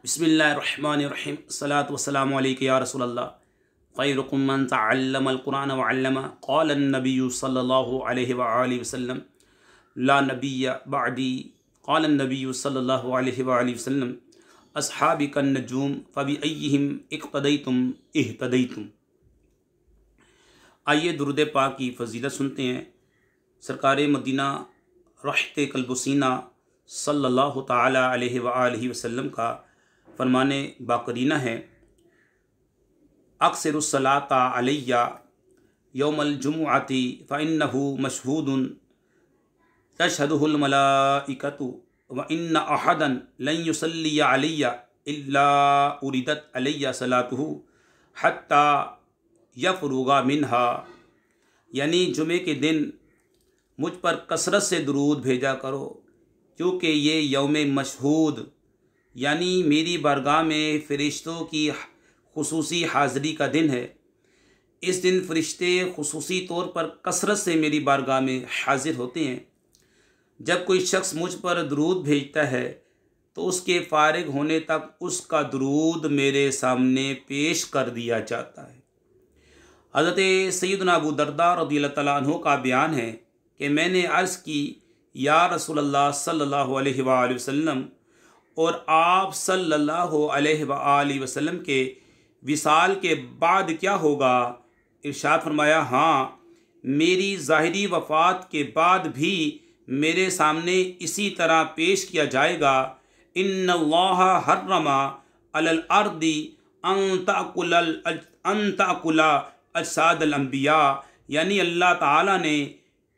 बिस्मिल्लाहिर्रहमानिर्रहीम अस्सलातु वस्सलामु अलैका या रसूलल्लाह खैरुकुम मन तअल्लमल कुरान व अल्लमा क़ाल अन्नबिय्यु सल्लल्लाहु अलैहि व आलिहि वसल्लम ला नबिय्य बअदी क़ाल अन्नबिय्यु सल्लल्लाहु अलैहि व आलिहि वसल्लम अस्हाबी कन्नजूम फबिअय्यिहिम इक़्तदैतुम इह्तदैतुम। आइए दुरूद पाक की फ़ज़ीलत सुनते हैं। सरकार मदीना रहते कल्बुसीना सल्लल्लाहु ताला अलैहि व आलिहि वसल्लम का फरमाने बाकरीना है, अक्सरुस्सलाता अलैया यौमल जुमुअती फ़इन्नहु मशहूदुन तशहदुहुल मलाइकतु व इन्ना अहदन लन युसल्लिया अलैया इल्ला उरिदत अलैया सलातुहु हत्ता यफ़रुगा मिन्हा। यानी जुमे के दिन मुझ पर कसरत से दुरूद भेजा करो, क्योंकि ये यौम मशहूद यानी मेरी बारगाह में फ़रिश्तों की खुसूसी हाज़िरी का दिन है। इस दिन फ़रिश्ते खुसूसी तौर पर कसरत से मेरी बारगाह में हाज़िर होते हैं। जब कोई शख्स मुझ पर दुरूद भेजता है तो उसके फ़ारिग होने तक उसका दुरूद मेरे सामने पेश कर दिया जाता है। हज़रत सैयदना अबू दरदा रज़ियल्लाहु तआला अन्हु का बयान है कि मैंने अर्ज़ की, या रसूलल्लाह सल्लल्लाहु अलैहि वसल्लम, और आप सल्लल्लाहु अलैहि वसल्लम के विसाल के बाद क्या होगा? इरशाद फरमाया, हाँ, मेरी ज़ाहिरी वफ़ात के बाद भी मेरे सामने इसी तरह पेश किया जाएगा। इन्नल्लाह हर्रमा अलल अर्दी अन ताकुला अजसादल अंबिया। यानी अल्लाह ताला ने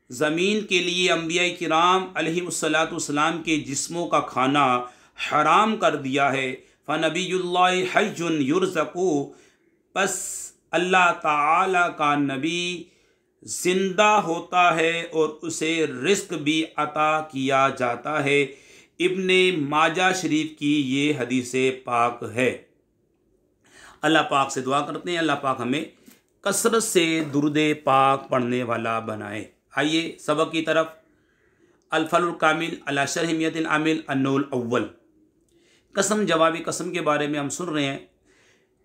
ज़मीन के लिए अंबिया किराम अलैहिमुस्सलातु वस्सलाम के जिस्मों का खाना हराम कर दिया है। फ़नबियुल्लाहि हय्युन युरज़क़ु, बस अल्लाह ताला का नबी ज़िंदा होता है और उसे रिज़्क़ भी अता किया जाता है। इब्ने माजा शरीफ की ये हदीस पाक है। अल्लाह पाक से दुआ करते हैं, अल्लाह पाक हमें कसरत से दुरूद पाक पढ़ने वाला बनाए। आइए सबक की तरफ। अल-फलुल कामिल अला शरह मियतिल आमिल अन्नुल अव्वल। कसम जवाबी कसम के बारे में हम सुन रहे हैं।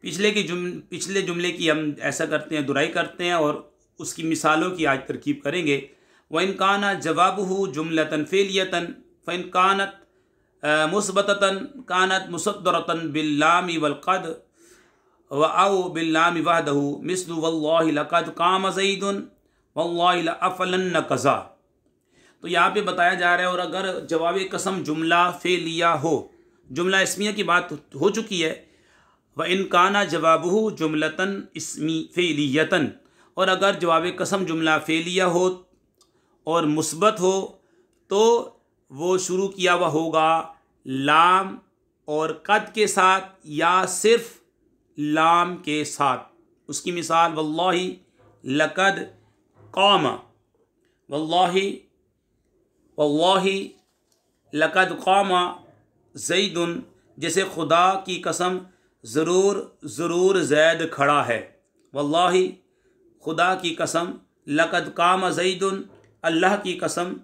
पिछले जुमले की हम ऐसा करते हैं, दुराई करते हैं और उसकी मिसालों की आज तरकीब करेंगे। व इन काना जवाबुहु जुमलतन फ़ेलियतन फ़इन कानत मुस्बततन कानत मुसद्दरतन बिल्लामि वल क़द व औ बिल्लामि वहदहु मिस्लु वल्लाहि लक़द क़ाम ज़ैदुन वल्लाहि लअफ़अलन्न कज़ा। तो यहाँ पे बताया जा रहा है, और अगर जवाब कसम जुमला फ़ेलिया हो, जुमला इस्मिया की बात हो चुकी है। व इन काना जवाबुहु जुमलतन इस्मी फ़ेलियतन, और अगर जवाब कसम जुमला फ़ेलिया हो और मुस्बत हो तो वो शुरू किया हुआ होगा लाम और कद के साथ या सिर्फ लाम के साथ। उसकी मिसाल वल्लाहि लक़द क़ाम, वल्लाहि वल्लाहि लक़द क़ाम ज़ैदुन, जैसे खुदा की कसम ज़रूर ज़रूर ज़ैद खड़ा है। वल्लाहि खुदा की कसम, लक़द क़ाम ज़ैदुन अल्लाह की कसम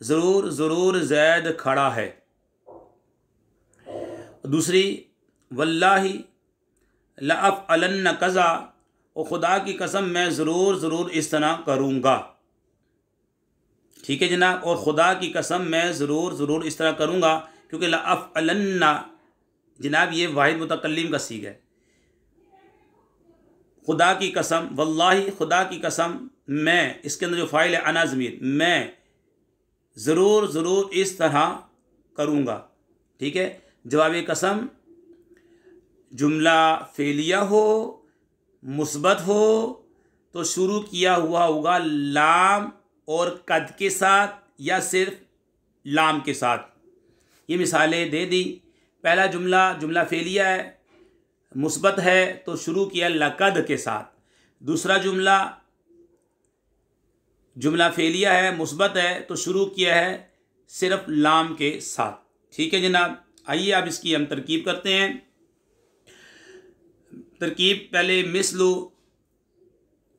ज़रूर ज़रूर ज़ैद खड़ा है। दूसरी वल्लाहि लअफ़अलन्न कज़ा, और खुदा की कसम मैं ज़रूर ज़रूर इस तरह करूँगा। ठीक है जनाब, और खुदा की कसम मैं ज़रूर ज़रूर इस तरह करूँगा, क्योंकि लअफ़अलन्न जनाब ये वाहिद मुतकल्लिम का सीगा है। खुदा की कसम, वल्लाहि खुदा की कसम मैं, इसके अंदर जो फ़ाइल है अना ज़मीर, मैं ज़रूर ज़रूर इस तरह करूँगा। ठीक है, जवाब कसम जुमला फ़ेलिया हो, मुस्बत हो तो शुरू किया हुआ होगा लाम और कद के साथ या सिर्फ लाम के साथ। ये मिसालें दे दी। पहला जुमला फ़ेलिया है, मुस्बत है तो शुरू किया लक़द के साथ। दूसरा जुमला फ़ेलिया है, मुस्बत है तो शुरू किया है सिर्फ लाम के साथ। ठीक है जनाब, आइए अब इसकी हम तरकीब करते हैं। तरकीब पहले मिस्लु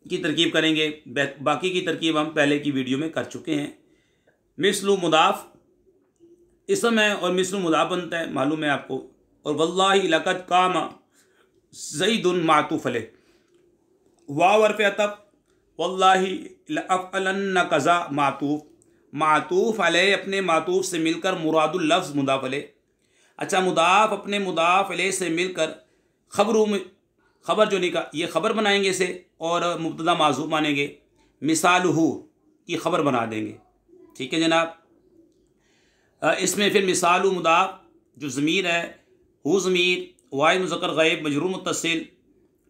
की तरकीब करेंगे, बाकी की तरकीब हम पहले की वीडियो में कर चुके हैं। मिस्लु मुदाफ़ इसम है और मिस्लु मुदाफ़ बनता है, मालूम है आपको, और वल्लाहि लक़द काम ज़ैदुन मातूफ़ अलैह, वाव हर्फ़ अतफ़, वल्लाहि लअफ़अलन्न कज़ा मातूफ़, मातूफ़ अलैह अपने मातूफ़ से मिलकर मुरादुल लफ्ज़ मुदाफ़ अलैह। अच्छा, मुदाफ़ अपने मुदाफ़ अलैह से मिलकर खबर जो निका ये खबर बनाएंगे इसे और मुब्तदा माज़ूफ़ मानेंगे, मिसालुहु की खबर बना देंगे। ठीक है जनाब। इसमें फिर मिसालु मुदाफ़ जो ज़मीर है, हु ज़मीर वाहिद मुज़क्कर ग़ाइब मजरूर मुत्तसिल,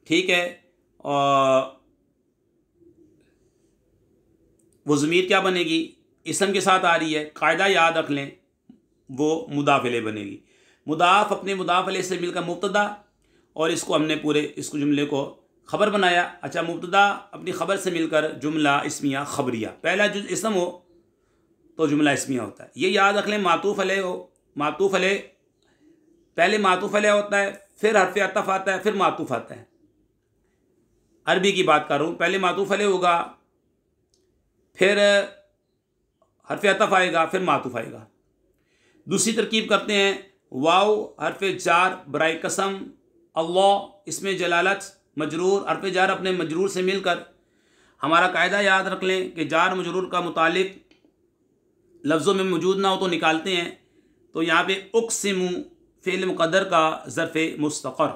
ठीक है, और वो ज़मीर क्या बनेगी, इसम के साथ आ रही है, कायदा याद रख लें, वो मुदाफ़ अलैह बनेगी। मुदाफ़ अपने मुदाफ़ अलैह से मिलकर मुब्तदा, और इसको हमने पूरे इसको जुमले को ख़बर बनाया। अच्छा, मुब्तदा अपनी ख़बर से मिलकर जुमला इस्मिया ख़बरिया, पहला जो इसम हो तो जुमला इस्मिया होता है। ये याद रख लें, मातूफ़ अलैह हो, मातूफ़ अलैह पहले मातूफ़ अलैह होता है, फिर हर्फ़ अतफ़ आता है, फिर मातूफ़ आता है। अरबी की बात कर रहा हूँ, पहले मातूफ़ अलैह होगा, फिर हर्फ़ अतफ़ आएगा, फिर मातूफ़ आएगा। दूसरी तरकीब करते हैं, वाव हर्फ़ जार बराए कसम, अल्लाह इसमें जलालत मजरूर, हर्फ़ जार अपने मजरूर से मिलकर, हमारा कायदा याद रख लें कि जार मजरूर का मुतालिक लफ्ज़ों में मौजूद ना हो तो निकालते हैं। तो यहाँ पे उक़सिमु फ़िल मुक़द्दर का ज़र्फ़ मुस्तक़र,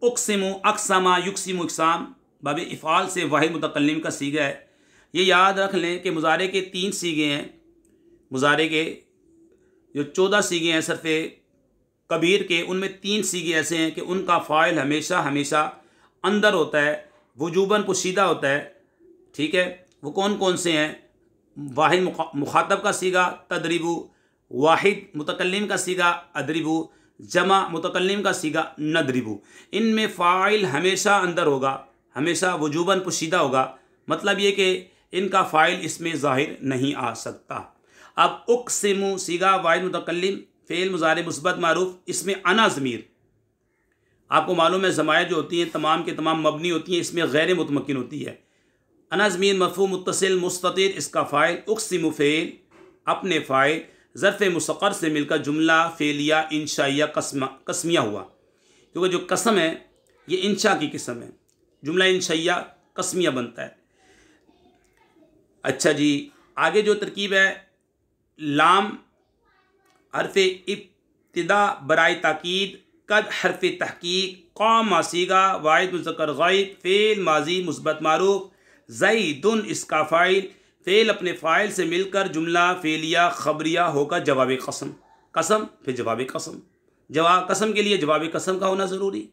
उक़सिमु अक़समा युक़सिमु इक़साम बाब इफ़ाल से वाहिद मुतकल्लिम का सीगा है। ये याद रख लें कि मुज़ारे के 3 सीगे हैं, मुज़ारे के जो 14 सीगे हैं सर्फ़ कबीर के, उनमें 3 सीगे ऐसे हैं कि उनका फ़ाइल हमेशा हमेशा अंदर होता है, वजूबन पोशीदा होता है। ठीक है, वो कौन कौन से हैं, वाहिद मुखातब का सीगा तदरिबु, वाहिद मुतकल्लिम का सीगा अदरिबु, जमा मुतकल्लिम का सीगा नदरिबु। इनमें फ़ाइल हमेशा अंदर होगा, हमेशा वजूबन पोशीदा होगा, मतलब ये कि इनका फ़ाइल इसमें ज़ाहिर नहीं आ सकता। अब उक़सिमु सीगा वाहिद मुतकल्लिम, फ़ेल मुज़ारे मुस्बत मारूफ़, इसमें अना ज़मीर, आपको मालूम है ज़मायर जो होती हैं तमाम के तमाम मबनी होती हैं, इसमें गैर मुतमक्किन होती है। अना ज़मीर मरफ़ू मुत्तसिल मुस्ततिर, इसका फ़ाइल उक़सिमु फ़ेल अपने फ़ाइल ज़र्फ़ मुसक़्क़र से मिलकर जुमला फ़ेलिया इंशाइया कस्मिया हुआ, क्योंकि जो कसम है ये इंशा की किस्म है, जुमला इंशाइया कस्मिया बनता है। अच्छा जी, आगे जो तरकीब है, लाम हर्फ़ इब्तिदा बराए ताकीद, कद हर्फ़ तहक़ीक़, क़ाम सीगा वाहिद मुज़क्कर ग़ाइब, फ़ेल माज़ी मुस्बत मारूफ़, ज़ैदुन इसका फ़ाइल, फ़ेल अपने फ़ाइल से मिलकर जुमला फ़ेलिया ख़बरिया होकर जवाब कसम, कसम फिर जवाब कसम, जवाब कसम के लिए जवाब कसम का होना ज़रूरी।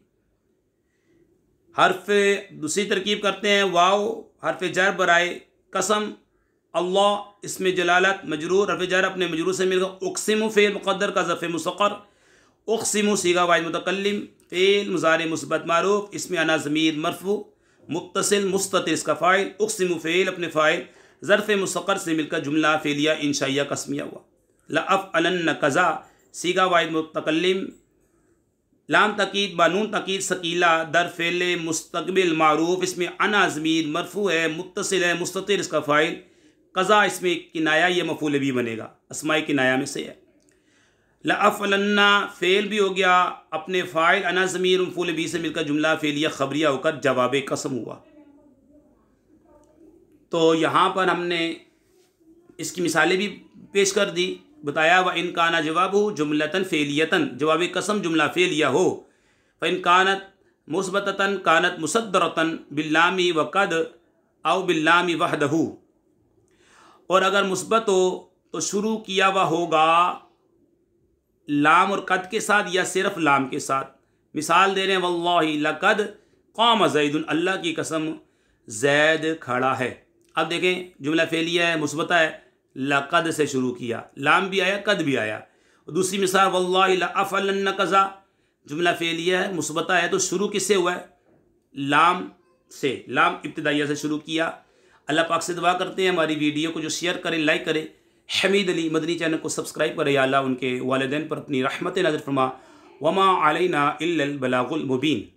हर्फ़ दूसरी तरकीब करते हैं, वाव हर्फ़ जर बराए कसम, अल्लाह इसमें जलालत मजरूर, हर्फ़ जर अपने मजरूर से मिलकर, उक़सिमु फ़ेल मुक़द्दर का ज़र्फ़ मुसक़्क़र, उक़सिमु सीगा वाहिद मुतकल्लिम, फ़ेल मुज़ारे मुस्बत मारूफ़, इसमें अना ज़मीर मरफ़ू मुत्तसिल मुस्ततिर इसका फ़ाइल, उक़सिमु फ़ेल अपने फ़ाइल ज़र्फ़ मुसक़्क़र से मिलकर जुमला फ़ेलिया इंशाइया कस्मिया हुआ। लअफ़अलन्न कज़ा सीगा वाहिद मुतकल्लिम, लाम तकीद बानून तकीद सकीला दर फ़ेल मुस्तक़बिल मारूफ़, इसमें अना ज़मीर मरफ़ू है मुत्तसिल है मुस्ततिर इसका फ़ाइल, कज़ा इसमें किनाया ये मफ़ूल भी बनेगा, अस्माए किनाया में से है। लअफ़अलन्ना फ़ेल भी हो गया, अपने फ़ाइल अना ज़मीर मफ़ूल भी से मिलकर जुमला फ़ेलिया ख़बरिया होकर जवाब कसम हुआ। तो यहाँ पर हमने इसकी मिसालें भी पेश कर दी, बताया व इन काना जवाब हो जुमलतन फ़ेलियतन, जवाब कसम जुमला फ़ेलिया हो, व इन कानत मुस्बतन कानत मुसद्दरतन बिल्लामी व कद औ बिल्लामी वहदहू, और अगर मुस्बत हो तो शुरू किया हुआ होगा लाम और कद के साथ या सिर्फ लाम के साथ। मिसाल दे रहे हैं, वल्लाहि लक़द क़ाम ज़ैदुन, अल्लाह की कसम ज़ैद खड़ा है। अब देखें जुमला फ़ेलिया है, मुस्बता है, लक़द से शुरू किया, लाम भी आया कद भी आया। दूसरी मिसाल, वल्लाहि लअफ़अलन्न कज़ा, जुमला फ़ेलिया है, मुस्बता है, तो शुरू किससे हुआ है, लाम से, लाम इब्तिदाइया से शुरू किया। अल्लाह पाक से दुआ करते हैं हमारी वीडियो को जो शेयर करें, लाइक करें, हमीद अली मदनी चैनल को सब्सक्राइब करें। या अल्लाह उनके वालिदैन पर अपनी रहमत नज़र फरमा। वमा अलैना इल्लल बलागुल मुबीन।